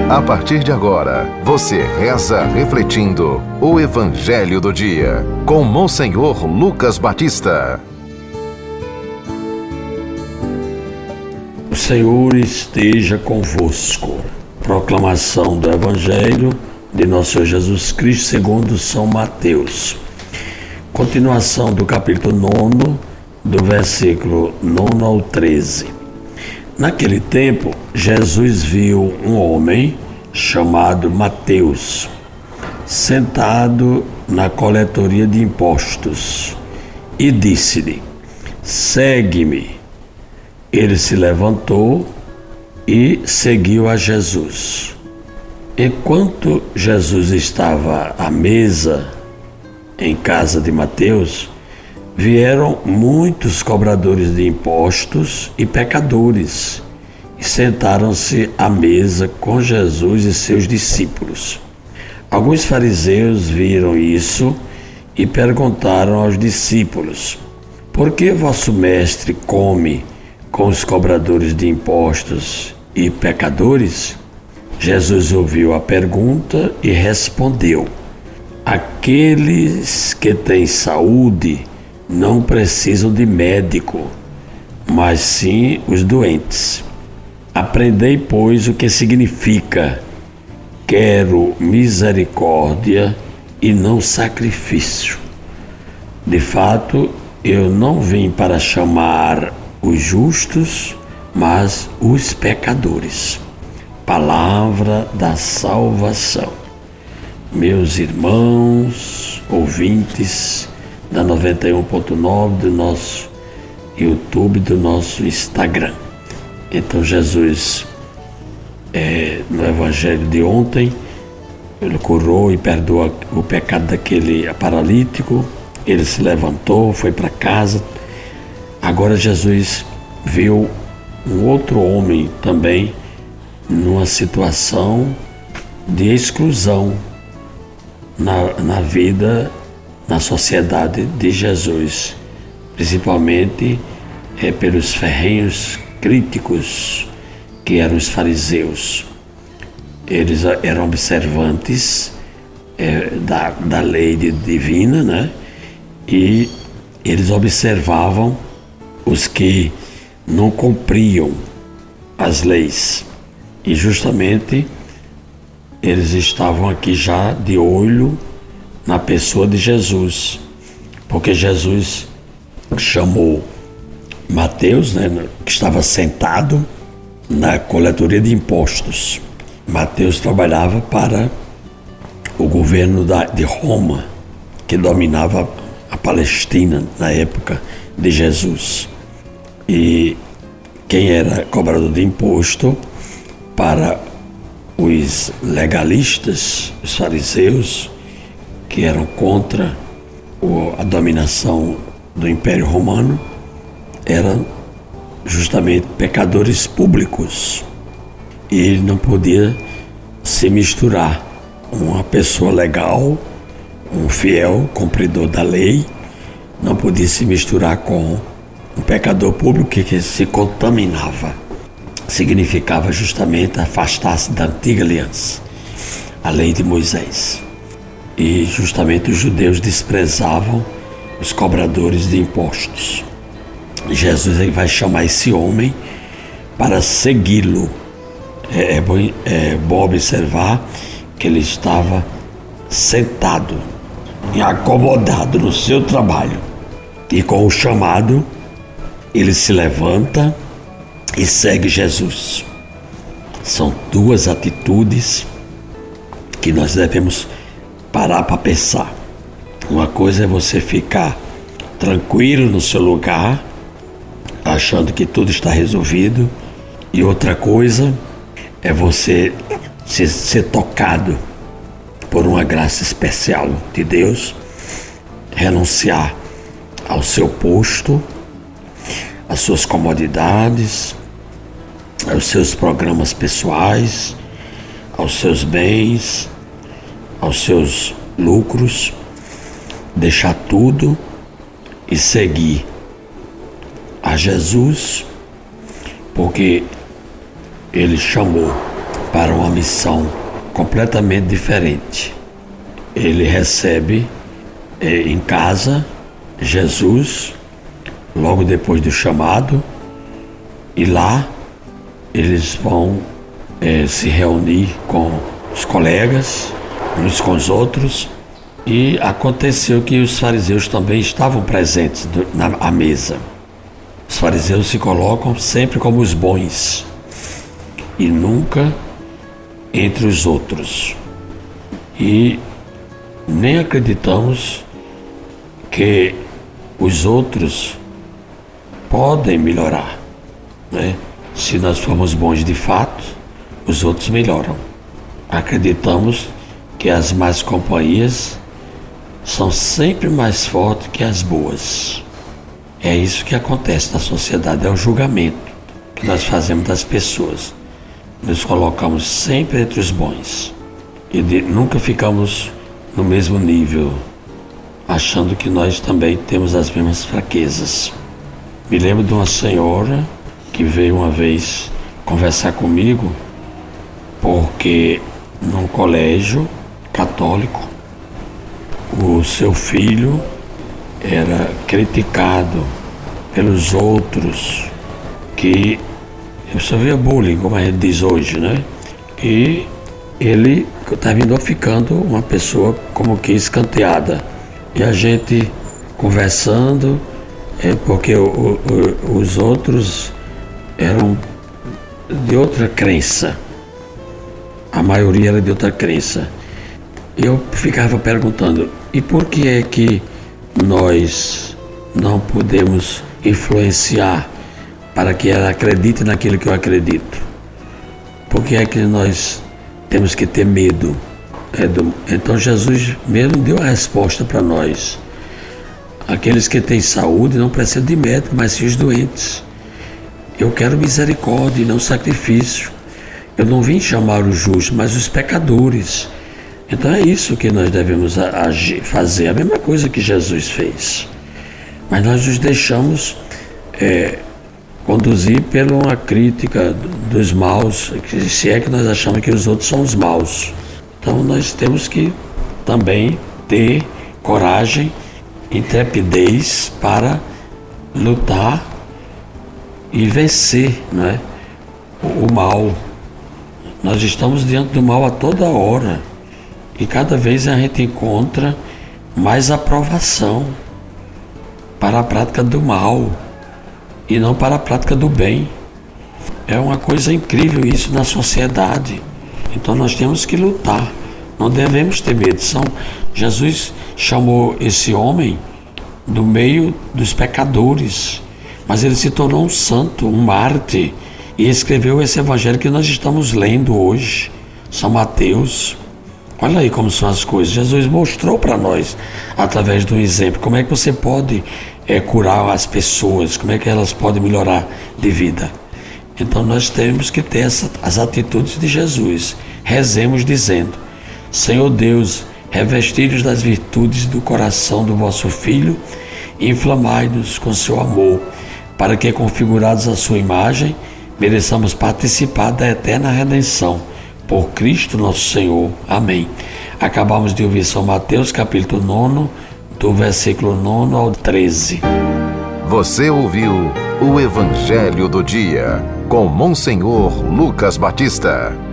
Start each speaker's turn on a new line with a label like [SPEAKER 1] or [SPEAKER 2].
[SPEAKER 1] A partir de agora, você reza refletindo o Evangelho do Dia, com Monsenhor Lucas Batista.
[SPEAKER 2] O Senhor esteja convosco. Proclamação do Evangelho de Nosso Senhor Jesus Cristo segundo São Mateus. Continuação do capítulo 9, do versículo 9 ao 13. Naquele tempo, Jesus viu um homem chamado Mateus, sentado na coletoria de impostos, e disse-lhe: segue-me. Ele se levantou e seguiu a Jesus. Enquanto Jesus estava à mesa em casa de Mateus, vieram muitos cobradores de impostos e pecadores e sentaram-se à mesa com Jesus e seus discípulos. Alguns fariseus viram isso e perguntaram aos discípulos: por que vosso mestre come com os cobradores de impostos e pecadores? Jesus ouviu a pergunta e respondeu: aqueles que têm saúde não precisam de médico, mas sim os doentes. Aprendei, pois, o que significa: quero misericórdia e não sacrifício. De fato, eu não vim para chamar os justos, mas os pecadores. Palavra da salvação. Meus irmãos, ouvintes da 91.9 do nosso YouTube, do nosso Instagram. Então Jesus, no Evangelho de ontem, ele curou e perdoou o pecado daquele paralítico. Ele se levantou, foi para casa. Agora Jesus viu um outro homem também numa situação de exclusão na vida, na sociedade de Jesus, principalmente pelos ferrenhos críticos que eram os fariseus. Eles eram observantes da lei divina, né? E eles observavam os que não cumpriam as leis. E justamente eles estavam aqui já de olho na pessoa de Jesus, porque Jesus chamou Mateus, né, que estava sentado na coletoria de impostos. Mateus trabalhava para o governo de Roma, que dominava a Palestina na época de Jesus. E quem era cobrador de imposto para os legalistas, os fariseus, que eram contra a dominação do Império Romano, eram justamente pecadores públicos. E ele não podia se misturar. Uma pessoa legal, um fiel cumpridor da lei, não podia se misturar com um pecador público que se contaminava. Significava justamente afastar-se da antiga aliança, a lei de Moisés. E justamente os judeus desprezavam os cobradores de impostos. Jesus vai chamar esse homem para segui-lo. É bom observar que ele estava sentado e acomodado no seu trabalho. E com o chamado, ele se levanta e segue Jesus. São duas atitudes que nós devemos parar para pensar. Uma coisa é você ficar tranquilo no seu lugar, achando que tudo está resolvido, e outra coisa é você ser tocado por uma graça especial de Deus, renunciar ao seu posto, às suas comodidades, aos seus programas pessoais, aos seus bens, aos seus lucros, deixar tudo e seguir a Jesus, porque Ele chamou para uma missão completamente diferente. Ele recebe em casa Jesus logo depois do chamado, e lá eles vão se reunir com os colegas, uns com os outros, e aconteceu que os fariseus também estavam presentes à mesa. Os fariseus se colocam sempre como os bons e nunca entre os outros. E nem acreditamos que os outros podem melhorar, né? Se nós formos bons de fato, os outros melhoram. Acreditamos que as más companhias são sempre mais fortes que as boas. É isso que acontece na sociedade, é o julgamento que nós fazemos das pessoas. Nos colocamos sempre entre os bons e nunca ficamos no mesmo nível, achando que nós também temos as mesmas fraquezas. Me lembro de uma senhora que veio uma vez conversar comigo, porque num colégio católico o seu filho era criticado pelos outros, que eu só via bullying, como a gente diz hoje, né? E ele terminou ficando uma pessoa como que escanteada. E a gente conversando, porque os outros eram de outra crença. A maioria era de outra crença. Eu ficava perguntando, e por que é que nós não podemos influenciar para que ela acredite naquilo que eu acredito? Por que é que nós temos que ter medo? Então Jesus mesmo deu a resposta para nós. Aqueles que têm saúde não precisam de médico, mas sim os doentes. Eu quero misericórdia e não sacrifício. Eu não vim chamar os justos, mas os pecadores. Então é isso que nós devemos agir, fazer, a mesma coisa que Jesus fez. Mas nós nos deixamos conduzir por uma crítica dos maus, se é que nós achamos que os outros são os maus. Então nós temos que também ter coragem, intrepidez para lutar e vencer, né, o mal. Nós estamos diante do mal a toda hora e cada vez a gente encontra mais aprovação para a prática do mal e não para a prática do bem. É uma coisa incrível isso na sociedade. Então nós temos que lutar, não devemos ter medo. Jesus chamou esse homem do meio dos pecadores, mas ele se tornou um santo, um mártir, e escreveu esse evangelho que nós estamos lendo hoje, São Mateus. Olha aí como são as coisas. Jesus mostrou para nós, através de um exemplo, como é que você pode curar as pessoas, como é que elas podem melhorar de vida. Então nós temos que ter as atitudes de Jesus. Rezemos dizendo: Senhor Deus, revesti-nos das virtudes do coração do vosso Filho e inflamai-nos com seu amor, para que, configurados à sua imagem, mereçamos participar da eterna redenção. Por Cristo nosso Senhor. Amém. Acabamos de ouvir São Mateus, capítulo 9, do versículo 9 ao 13.
[SPEAKER 1] Você ouviu o Evangelho do Dia, com Monsenhor Lucas Batista.